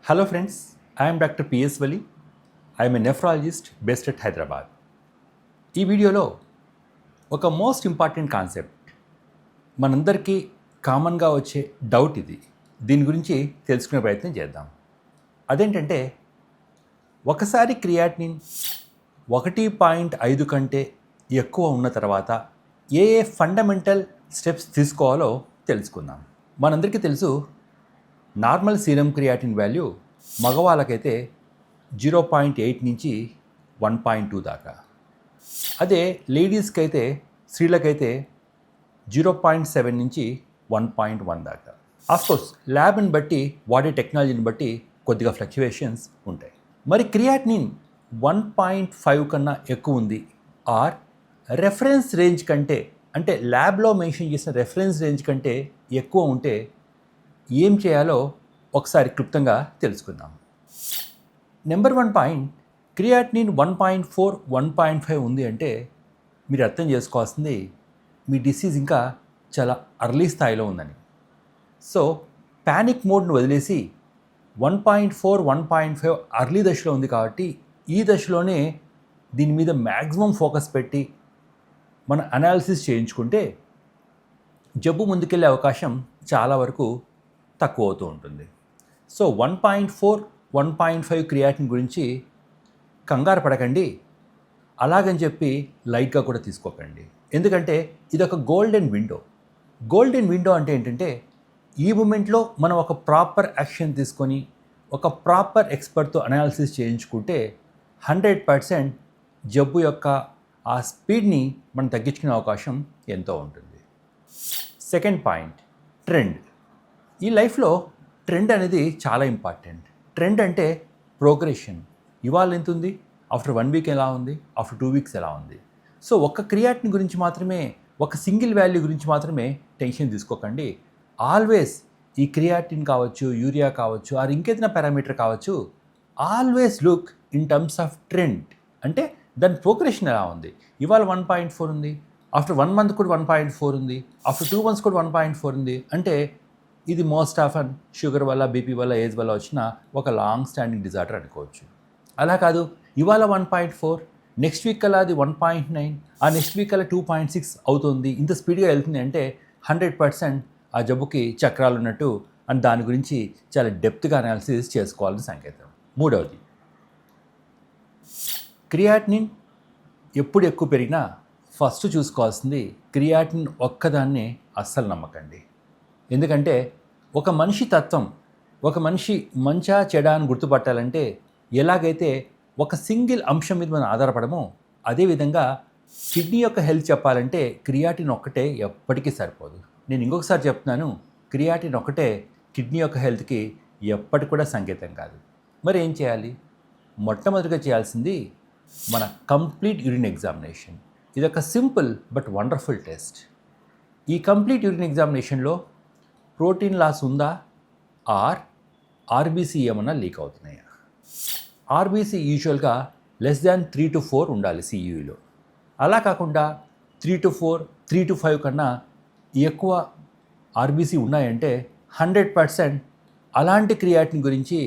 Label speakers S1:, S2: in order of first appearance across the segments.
S1: Hello friends, I am Dr. P.S. Vali. I am a nephrologist based at Hyderabad. ఈ వీడియోలో ఒక most important concept మనందరికీ కామన్గా వచ్చే డౌట్ ఇది. దీని గురించి తెలుసుకునే ప్రయత్నం చేద్దాం. అదేంటంటే ఒకసారి క్రియాటినిన్ 1.5 కంటే ఎక్కువ ఉన్న తర్వాత ఏ ఫండమెంటల్ స్టెప్స్ తీసుకోవాలో తెలుసుకుందాం. మనందరికీ తెలుసు నార్మల్ సీరం క్రియాటిన్ వాల్యూ మగవాళ్ళకైతే 0.8 నుంచి 1.2 దాకా, అదే లేడీస్కి అయితే స్త్రీలకైతే 0.7 నుంచి 1.1 దాకా. ఆఫ్కోర్స్ ల్యాబ్ని బట్టి వాడే టెక్నాలజీని బట్టి కొద్దిగా ఫ్లక్చువేషన్స్ ఉంటాయి. మరి క్రియాటినిన్ 1.5 కన్నా ఎక్కువ ఉంది ఆర్ రెఫరెన్స్ రేంజ్ కంటే, అంటే ల్యాబ్లో మెన్షన్ చేసిన రెఫరెన్స్ రేంజ్ కంటే ఎక్కువ ఉంటే ఏం చేయాలో ఒకసారి క్లుప్తంగా తెలుసుకుందాం. నెంబర్ 1 పాయింట్, క్రియాటినిన్ 1.4, 1.5 ఉంది అంటే మీరు అర్థం చేసుకోవాల్సింది మీ డిసీజ్ ఇంకా చాలా అర్లీ స్థాయిలో ఉందని. సో ప్యానిక్ మోడ్ను వదిలేసి 1.4, 1.5 అర్లీ దశలో ఉంది కాబట్టి ఈ దశలోనే దీని మీద మ్యాక్సిమం ఫోకస్ పెట్టి మన అనాలిసిస్ చేయించుకుంటే జబ్బు ముందుకెళ్ళే అవకాశం చాలా వరకు తక్కువ అవుతూ ఉంటుంది. సో 1.4, 1.5 క్రియాటిన్ గురించి కంగారు పడకండి, అలాగని చెప్పి లైట్గా కూడా తీసుకోకండి. ఎందుకంటే ఇది ఒక గోల్డెన్ విండో. గోల్డెన్ విండో అంటే ఏంటంటే ఈ మూమెంట్లో మనం ఒక ప్రాపర్ యాక్షన్ తీసుకొని ఒక ప్రాపర్ ఎక్స్పర్ట్తో అనాలిసిస్ చేయించుకుంటే 100% జబ్బు యొక్క ఆ స్పీడ్ని మనం తగ్గించుకునే అవకాశం ఎంతో ఉంటుంది. Second point, trend. ఈ లైఫ్లో ట్రెండ్ అనేది చాలా ఇంపార్టెంట్. ట్రెండ్ అంటే ప్రోగ్రెషన్. ఇవాళ ఎంత ఉంది, ఆఫ్టర్ 1 వీక్ ఎలా ఉంది, ఆఫ్టర్ 2 వీక్స్ ఎలా ఉంది. సో ఒక్క క్రియాటిన్ గురించి మాత్రమే, ఒక సింగిల్ వాల్యూ గురించి మాత్రమే టెన్షన్ తీసుకోకండి. ఆల్వేస్ ఈ క్రియాటిన్ కావచ్చు, యూరియా కావచ్చు, ఆర్ ఇంకేదైనా పారామీటర్ కావచ్చు, always look in terms of trend. అంటే దాని ప్రోగ్రెషన్ ఎలా ఉంది. ఇవాళ 1.4 ఉంది, ఆఫ్టర్ 1 మంత్ కూడా 1.4 ఉంది, ఆఫ్టర్ 2 మంత్స్ కూడా 1.4 ఉంది అంటే ఇది మోస్ట్ ఆఫన్ షుగర్ వల్ల, బీపీ వల్ల, ఏజ్ వల్ల వచ్చిన ఒక లాంగ్ స్టాండింగ్ డిజార్డర్ అనుకోవచ్చు. అలా కాదు, ఇవాళ 1.4, నెక్స్ట్ వీక్ కల్లా అది 1.9, ఆ నెక్స్ట్ వీక్ కల్లా 2.6 అవుతుంది, ఇంత స్పీడ్గా వెళ్తుంది అంటే 100% ఆ జబ్బుకి చక్రాలు ఉన్నట్టు అండ్ దాని గురించి చాలా డెప్త్గా అనాలిసిస్ చేసుకోవాలని సంకేతం. మూడవది, క్రియాటినిన్ ఎప్పుడు ఎక్కువ పెరిగినా ఫస్ట్ చూసుకోవాల్సింది క్రియాటినిన్ ఒక్కదాన్నే అస్సలు నమ్మకండి. ఎందుకంటే ఒక మనిషి తత్వం, ఒక మనిషి మంచా చెడా అని గుర్తుపట్టాలంటే ఎలాగైతే ఒక సింగిల్ అంశం మీద మనం ఆధారపడమో అదేవిధంగా కిడ్నీ యొక్క హెల్త్ చెప్పాలంటే క్రియాటిన్ ఒక్కటే ఎప్పటికీ సరిపోదు. నేను ఇంకొకసారి చెప్తున్నాను, క్రియాటిన్ ఒక్కటే కిడ్నీ యొక్క హెల్త్కి ఎప్పటికి కూడా సంకేతం కాదు. మరి ఏం చేయాలి? మొట్టమొదటిగా చేయాల్సింది మన కంప్లీట్ యూరిన్ ఎగ్జామినేషన్. ఇది ఒక సింపుల్ బట్ వండర్ఫుల్ టెస్ట్. ఈ కంప్లీట్ యూరిన్ ఎగ్జామినేషన్లో ప్రోటీన్ లాస్ ఉందా ఆర్ ఆర్బీసీ ఏమన్నా లీక్ అవుతున్నాయా. ఆర్బీసీ యూజువల్గా <3 to 4 ఉండాలి సియూలో. అలా కాకుండా 3 to 4, 3 to 5 కన్నా ఎక్కువ ఆర్బీసీ ఉన్నాయంటే 100% అలాంటి క్రియాటిన్ గురించి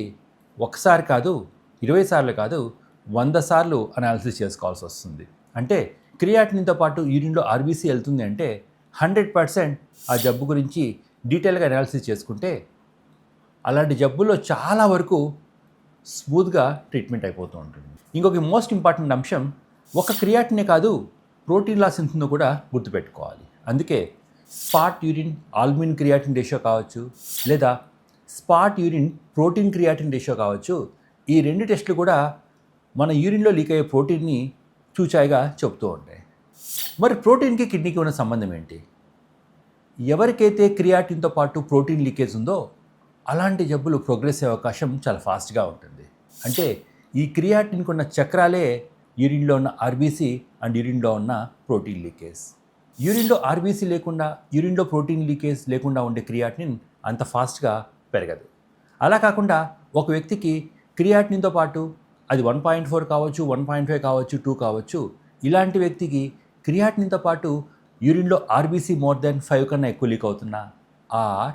S1: ఒకసారి కాదు, 20 సార్లు కాదు, 100 సార్లు అనాలిసిస్ చేసుకోవాల్సి వస్తుంది. అంటే క్రియాటిన్తో పాటు యూరిన్లో ఆర్బీసీ వెళ్తుంది అంటే 100% ఆ జబ్బు గురించి డీటెయిల్గా అనాలిసిస్ చేసుకుంటే అలాంటి జబ్బుల్లో చాలా వరకు స్మూత్గా ట్రీట్మెంట్ అయిపోతూ ఉంటుంది. ఇంకొక మోస్ట్ ఇంపార్టెంట్ అంశం, ఒక క్రియాటినే కాదు, ప్రోటీన్ లాస్ ఎంతుందో కూడా గుర్తుపెట్టుకోవాలి. అందుకే spot urine albumin creatine ratio కావచ్చు, లేదా spot urine protein creatine ratio కావచ్చు, ఈ 2 టెస్టులు కూడా మన యూరిన్లో లీక్ అయ్యే ప్రోటీన్ని చూచాయిగా చెప్తూ ఉంటాయి. మరి ప్రోటీన్కి కిడ్నీకి ఉన్న సంబంధం ఏంటి? ఎవరికైతే క్రియాటిన్తో పాటు ప్రోటీన్ లీకేజ్ ఉందో అలాంటి జబ్బులు ప్రోగ్రెస్ అయ్యే అవకాశం చాలా ఫాస్ట్గా ఉంటుంది. అంటే ఈ క్రియాటిన్కి ఉన్న చక్రాలే యూరిన్లో ఉన్న ఆర్బీసీ అండ్ యూరిన్లో ఉన్న ప్రోటీన్ లీకేజ్. యూరిన్లో ఆర్బీసీ లేకుండా, యూరిన్లో ప్రోటీన్ లీకేజ్ లేకుండా ఉండే క్రియాటిన్ అంత ఫాస్ట్గా పెరగదు. అలా కాకుండా ఒక వ్యక్తికి క్రియాటిన్తో పాటు అది 1.4 కావచ్చు, 1.5 కావచ్చు, 2 కావచ్చు, ఇలాంటి వ్యక్తికి క్రియాటిన్తో పాటు యూరిన్లో ఆర్బీసీ more than 5 కన్నా ఎక్కువ లీక్ అవుతున్నా ఆర్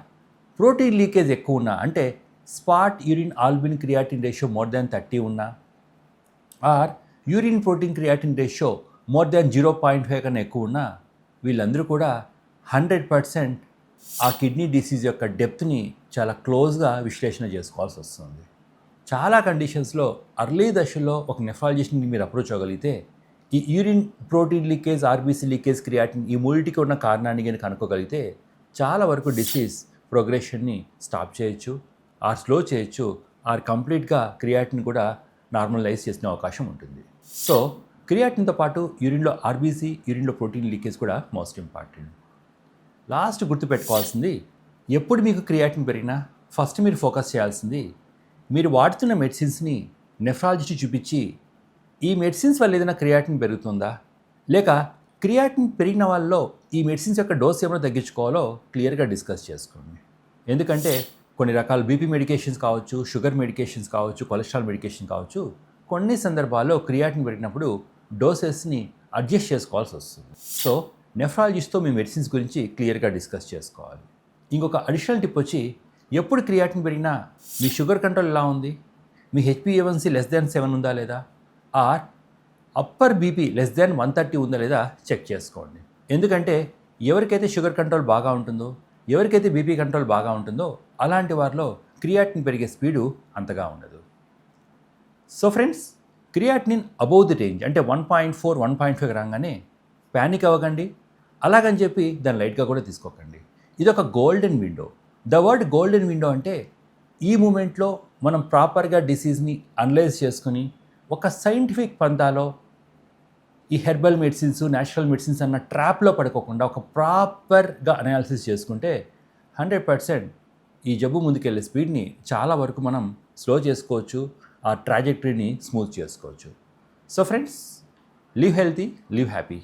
S1: ప్రోటీన్ లీకేజ్ ఎక్కువ ఉన్నా, అంటే spot urine albumin creatinine ratio more than 30 ఉన్నా, or urine protein creatine ratio more than 0.5 కన్నా ఎక్కువ ఉన్నా, వీళ్ళందరూ కూడా 100% ఆ కిడ్నీ డిసీజ్ యొక్క డెప్త్ని చాలా క్లోజ్గా విశ్లేషణ చేసుకోవాల్సి వస్తుంది. చాలా కండిషన్స్లో అర్లీ దశలో ఒక నెఫ్రాలజిస్ట్ని మీరు అప్రోచ్ అవ్వగలిగితే ఈ urine protein leakage, RBC leakage, creatine ఈ మూడింటికి ఉన్న కారణాన్ని కానీ కనుక్కోగలిగితే చాలా వరకు డిసీజ్ ప్రోగ్రెషన్ని స్టాప్ చేయొచ్చు, ఆర్ స్లో చేయొచ్చు, ఆర్ కంప్లీట్గా క్రియాటిన్ కూడా నార్మలైజ్ చేసిన అవకాశం ఉంటుంది. సో క్రియాటిన్తో పాటు యూరిన్లో ఆర్బీసీ, యూరిన్లో ప్రోటీన్ లీకేజ్ కూడా మోస్ట్ ఇంపార్టెంట్. లాస్ట్ గుర్తుపెట్టుకోవాల్సింది, ఎప్పుడు మీకు క్రియాటిన్ పెరిగినా ఫస్ట్ మీరు ఫోకస్ చేయాల్సింది మీరు వాడుతున్న మెడిసిన్స్ని నెఫ్రాలజిస్ట్ చూపించి ఈ మెడిసిన్స్ వల్ల ఏదైనా క్రియాటిన్ పెరుగుతుందా, లేక క్రియాటిన్ పెరిగిన వాళ్ళలో ఈ మెడిసిన్స్ యొక్క డోస్ ఏమైనా తగ్గించుకోవాలో క్లియర్గా డిస్కస్ చేసుకోండి. ఎందుకంటే కొన్ని రకాల బీపీ మెడికేషన్స్ కావచ్చు, షుగర్ మెడికేషన్స్ కావచ్చు, కొలెస్ట్రాల్ మెడికేషన్ కావచ్చు, కొన్ని సందర్భాల్లో క్రియాటిన్ పెరిగినప్పుడు డోసెస్ని అడ్జస్ట్ చేసుకోవాల్సి వస్తుంది. సో నెఫ్రాలజిస్ట్తో మీ మెడిసిన్స్ గురించి క్లియర్గా డిస్కస్ చేసుకోవాలి. ఇంకొక అడిషనల్ టిప్ వచ్చి, ఎప్పుడు క్రియాటిన్ పెరిగినా మీ షుగర్ కంట్రోల్ ఎలా ఉంది, మీ HbA1c <7 ఉందా లేదా, ఆర్ అప్పర్ బీపీ <130 ఉందా లేదా చెక్ చేసుకోండి. ఎందుకంటే ఎవరికైతే షుగర్ కంట్రోల్ బాగా ఉంటుందో, ఎవరికైతే బీపీ కంట్రోల్ బాగా ఉంటుందో అలాంటి వారిలో క్రియాటిన్ పెరిగే స్పీడు అంతగా ఉండదు. So friends, creatinine above the range అంటే 1.4, 1.5 రాగానే ప్యానిక్ అవ్వకండి. అలాగని చెప్పి దాన్ని లైట్గా కూడా తీసుకోకండి. ఇది ఒక golden window. The word golden window అంటే ఈ మూమెంట్లో మనం ప్రాపర్గా డిసీజ్ని అనలైజ్ చేసుకుని ఒక సైంటిఫిక్ పంతాలో ఈ హెర్బల్ మెడిసిన్స్, న్యాచురల్ మెడిసిన్స్ అన్న ట్రాప్లో పడుకోకుండా ఒక ప్రాపర్గా అనాలిసిస్ చేసుకుంటే 100% ఈ జబ్బు ముందుకెళ్ళే స్పీడ్ని చాలా వరకు మనం స్లో చేసుకోవచ్చు, ఆ ట్రాజెక్టరీని స్మూత్ చేసుకోవచ్చు. So friends, live healthy, live happy.